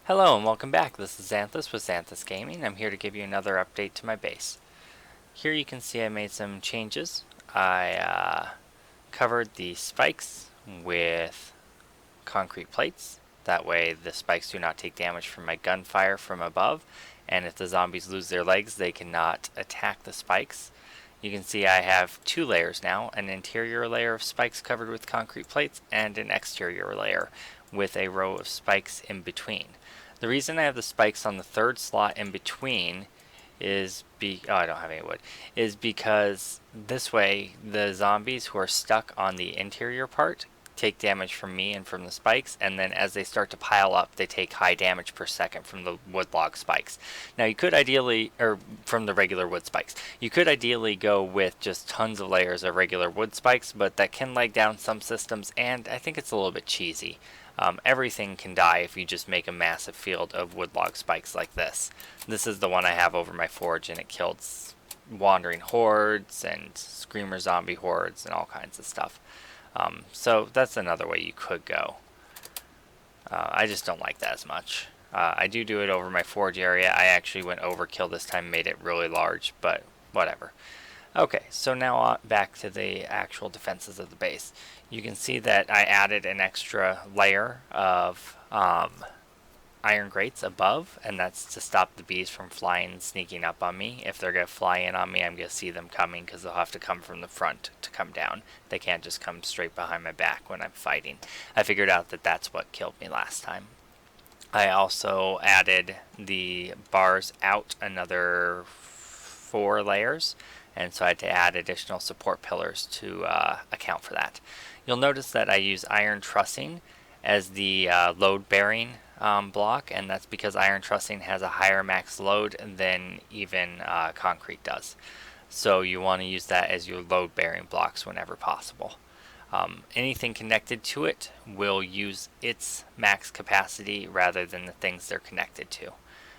Hello and welcome back. This is Zanthyst with Zanthyst Gaming. I'm here to give you another update to my base. Here you can see I made some changes. I covered the spikes with concrete plates. That way the spikes do not take damage from my gunfire from above, and if the zombies lose their legs, they cannot attack the spikes. You can see I have two layers now, an interior layer of spikes covered with concrete plates and an exterior layer with a row of spikes in between. The reason I have the spikes on the third slot in between is I don't have any wood, is because this way the zombies who are stuck on the interior part take damage from me and from the spikes, and then as they start to pile up they take high damage per second from the wood log spikes. Now you could ideally, or from the regular wood spikes, you could ideally go with just tons of layers of regular wood spikes, but that can lag down some systems and I think it's a little bit cheesy. Everything can die if you just make a massive field of wood log spikes like this. This is the one I have over my forge, and it killed wandering hordes and screamer zombie hordes and all kinds of stuff. So that's another way you could go. I just don't like that as much. I do it over my forge area. I actually went overkill this time, made it really large, but whatever. Okay, so now back to the actual defenses of the base. You can see that I added an extra layer of iron grates above, and that's to stop the bees from flying and sneaking up on me. If they're going to fly in on me, I'm going to see them coming because they'll have to come from the front to come down. They can't just come straight behind my back when I'm fighting. I figured out that that's what killed me last time. I also added the bars out another 4 layers, and so I had to add additional support pillars to account for that. You'll notice that I use iron trussing as the load bearing block, and that's because iron trussing has a higher max load than even concrete does. So you want to use that as your load bearing blocks whenever possible. Anything connected to it will use its max capacity rather than the things they're connected to.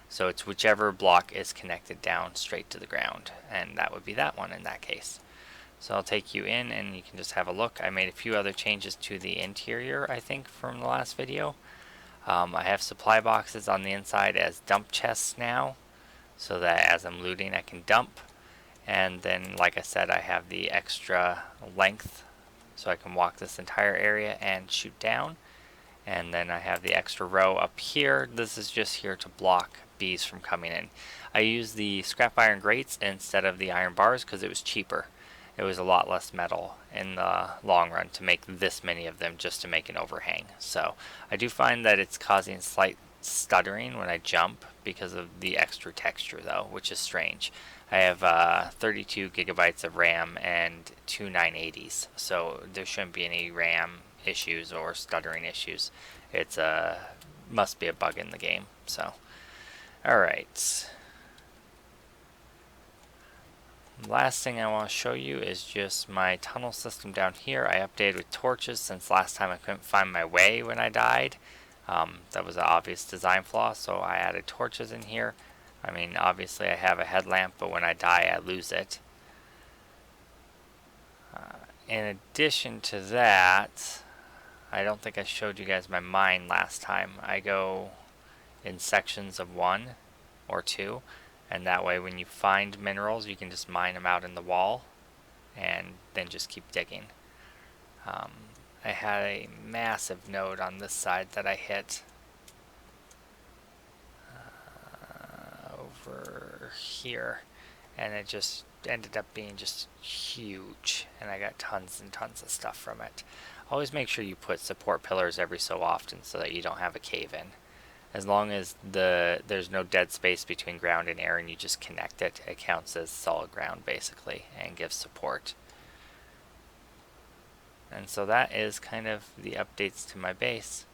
So it's whichever block is connected down straight to the ground, and that would be that one in that case. So I'll take you in and you can just have a look. I made a few other changes to the interior, I think, from the last video. I have supply boxes on the inside as dump chests now, so that as I'm looting I can dump. And then, like I said, I have the extra length so I can walk this entire area and shoot down. And then I have the extra row up here. This is just here to block bees from coming in. I used the scrap iron grates instead of the iron bars because it was cheaper. It was a lot less metal in the long run to make this many of them just to make an overhang. So I do find that it's causing slight stuttering when I jump because of the extra texture though, which is strange. I have 32 gigabytes of RAM and 2 980s, so there shouldn't be any RAM issues or stuttering issues. It's must be a bug in the game. So alright, last thing I want to show you is just my tunnel system down here. I updated with torches since last time I couldn't find my way when I died. That was an obvious design flaw, so I added torches in here. I mean, obviously I have a headlamp, but when I die I lose it. In addition to that, I don't think I showed you guys my mine last time. I go in sections of 1 or 2, and that way when you find minerals you can just mine them out in the wall and then just keep digging. I had a massive node on this side that I hit over here, and it just ended up being just huge, and I got tons and tons of stuff from it. Always make sure you put support pillars every so often so that you don't have a cave-in. As long as there's no dead space between ground and air and you just connect it, it counts as solid ground basically and gives support. And so that is kind of the updates to my base,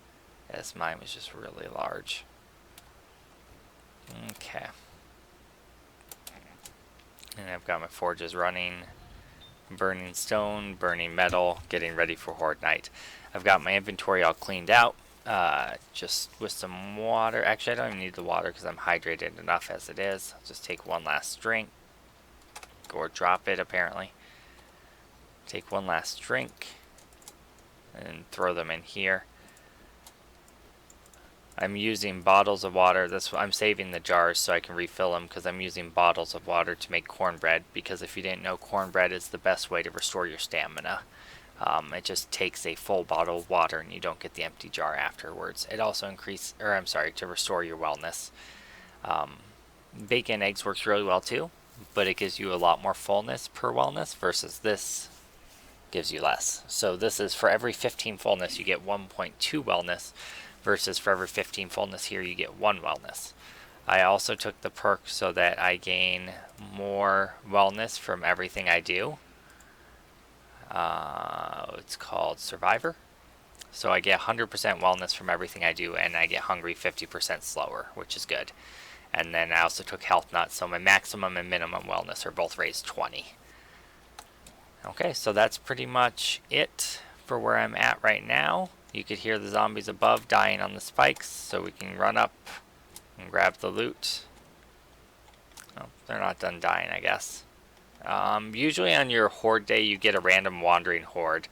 as mine was just really large. Okay. And I've got my forges running, burning stone, burning metal, getting ready for Horde Night. I've got my inventory all cleaned out, just with some water. Actually, I don't even need the water because I'm hydrated enough as it is. I'll just take one last drink, or drop it apparently. Take one last drink, and throw them in here. I'm using bottles of water. I'm saving the jars so I can refill them because I'm using bottles of water to make cornbread, because if you didn't know, cornbread is the best way to restore your stamina. It just takes a full bottle of water and you don't get the empty jar afterwards. It also to restore your wellness. Bacon and eggs works really well too, but it gives you a lot more fullness per wellness versus this gives you less. So this is for every 15 fullness you get 1.2 wellness, versus for every 15 fullness here you get 1 wellness. I also took the perk so that I gain more wellness from everything I do. It's called Survivor. So I get 100% wellness from everything I do, and I get hungry 50% slower, which is good. And then I also took Health Nuts, so my maximum and minimum wellness are both raised 20. Okay, so that's pretty much it for where I'm at right now. You could hear the zombies above dying on the spikes, so we can run up and grab the loot. Oh, they're not done dying, I guess. Usually on your horde day you get a random wandering horde,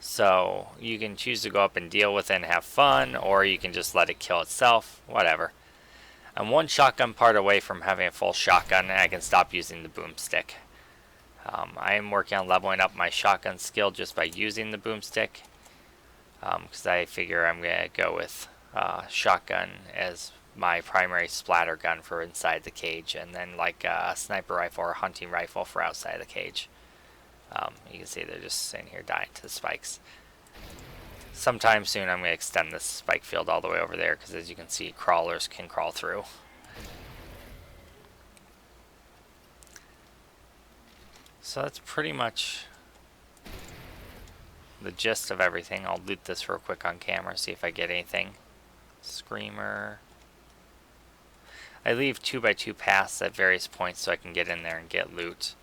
so you can choose to go up and deal with it and have fun, or you can just let it kill itself, whatever. I'm one shotgun part away from having a full shotgun, and I can stop using the boomstick. I am working on leveling up my shotgun skill just by using the boomstick, because I figure I'm going to go with shotgun as my primary splatter gun for inside the cage, and then like a sniper rifle or hunting rifle for outside the cage. You can see they're just sitting here dying to the spikes. Sometime soon I'm going to extend this spike field all the way over there, because as you can see, crawlers can crawl through. So that's pretty much the gist of everything. I'll loot this real quick on camera, see if I get anything. Screamer. I leave 2x2 paths at various points so I can get in there and get loot.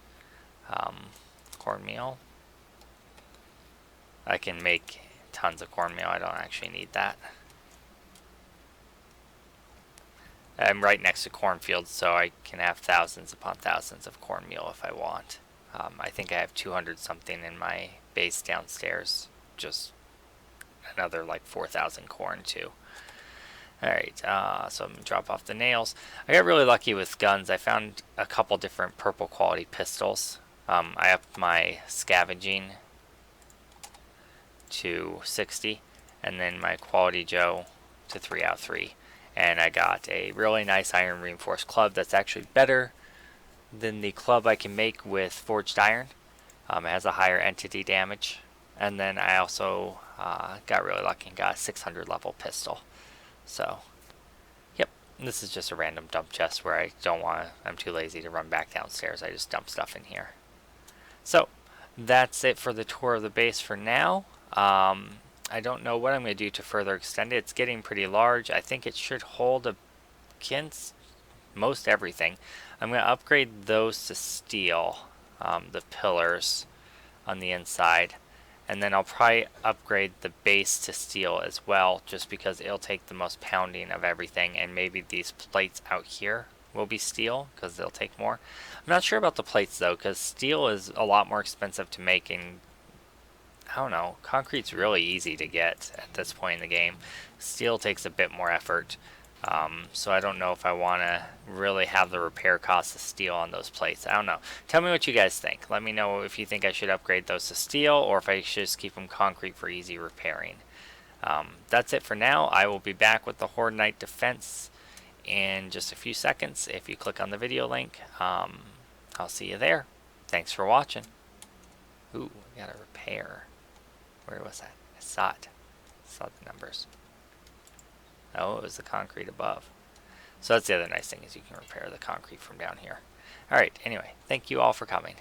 Cornmeal. I can make tons of cornmeal. I don't actually need that. I'm right next to cornfields, so I can have thousands upon thousands of cornmeal if I want. I think I have 200 something in my base downstairs. Just another like 4,000 corn too. Alright, so I'm going to drop off the nails. I got really lucky with guns. I found a couple different purple quality pistols. I upped my scavenging to 60, and then my quality Joe to 3 out of 3. And I got a really nice iron reinforced club that's actually better than the club I can make with forged iron. It has a higher entity damage. And then I also got really lucky and got a 600 level pistol. So, yep, this is just a random dump chest where I'm too lazy to run back downstairs. I just dump stuff in here. So, that's it for the tour of the base for now. I don't know what I'm going to do to further extend it. It's getting pretty large. I think it should hold against most everything. I'm going to upgrade those to steel, the pillars on the inside. And then I'll probably upgrade the base to steel as well, just because it'll take the most pounding of everything. And maybe these plates out here will be steel, because they'll take more. I'm not sure about the plates though, because steel is a lot more expensive to make, and I don't know, concrete's really easy to get at this point in the game. Steel takes a bit more effort. So I don't know if I want to really have the repair costs of steel on those plates. I don't know. Tell me what you guys think. Let me know if you think I should upgrade those to steel, or if I should just keep them concrete for easy repairing. That's it for now. I will be back with the Horde Knight defense in just a few seconds. If you click on the video link, I'll see you there. Thanks for watching. Ooh, we got a repair. Where was that? I saw it. I saw the numbers. Oh, it was the concrete above. So that's the other nice thing, is you can repair the concrete from down here. Alright, anyway, thank you all for coming.